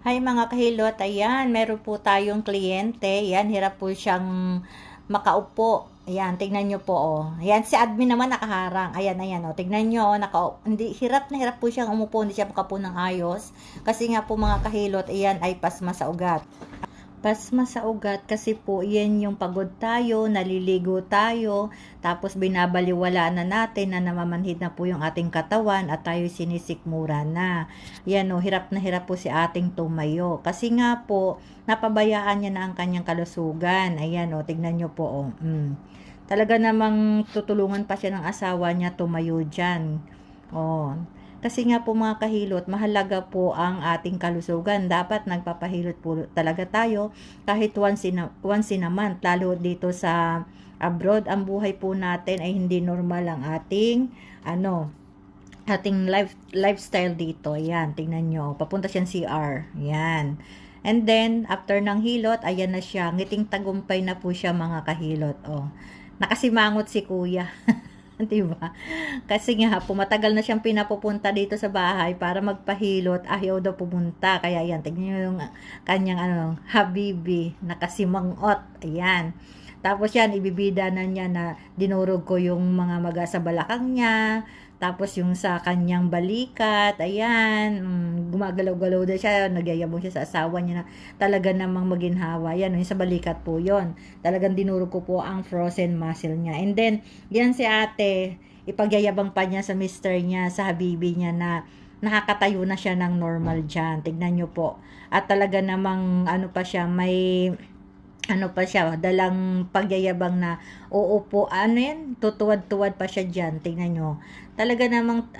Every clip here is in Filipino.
Hi mga kahilot, ayan, meron po tayong kliyente. Yan, hirap po siyang makaupo. Ayan, tignan nyo po, oh. Ayan, si admin naman nakaharang. Ayan, ayan, oh. Tignan nyo, oh, hindi, hirap na hirap po siyang umupo. Hindi siya makapo ng ayos. Kasi nga po mga kahilot, ayan, ay pasma sa ugat. Pasma sa ugat kasi po yan yung pagod tayo, naliligo tayo, tapos binabaliwala na natin na namamanhid na po yung ating katawan at tayo sinisikmura na. Yan o, hirap na hirap po si ating tumayo. Kasi nga po, napabayaan niya na ang kanyang kalusugan. Ayan o, tignan nyo po o. Talaga namang tutulungan pa siya ng asawa niya tumayo dyan. O, kasi nga po mga kahilot, mahalaga po ang ating kalusugan. Dapat nagpapahilot po talaga tayo kahit once in a month. Lalo dito sa abroad, ang buhay po natin ay hindi normal ang ating lifestyle dito. Ayan, tingnan nyo. Papunta siyang CR. Ayan. And then, after ng hilot, ayan na siya. Ngiting tagumpay na po siya mga kahilot. Oh. Nakasimangot si kuya. Diba? Kasi nga, pumatagal na siyang pinapupunta dito sa bahay para magpahilot. Ayaw daw pumunta. Kaya yan, tignan nyo yung kanyang habibi, nakasimangot. Ayan. Tapos yan, ibibida na niya na dinurog ko yung mga maga sa balakang niya. Tapos yung sa kanyang balikat, ayan, gumagalaw-galaw na siya, nagyayabong siya sa asawa niya na talaga namang maginhawa. Yan, yung sa balikat po yon. Talagang dinurog ko po ang frozen muscle niya. And then, yan si ate, ipagyayabang pa niya sa mister niya, sa habibi niya na nakakatayo na siya ng normal dyan. Tignan nyo po. At talaga namang pa siya, may pa siya, dalang pagyayabang na uupo, tutuwad-tuwad pa siya dyan, tingnan nyo. Talaga namang,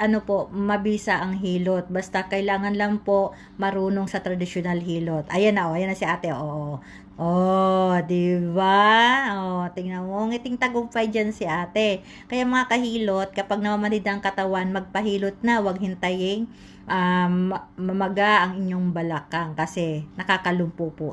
mabisa ang hilot. Basta kailangan lang po marunong sa traditional hilot. Ayan na si ate, oo. Oh, di ba? Oh, tingnan mo, ngiting tagumpay dyan si ate. Kaya mga kahilot, kapag namamanid ang katawan, magpahilot na, wag hintayin mamaga ang inyong balakang kasi nakakalumpo po.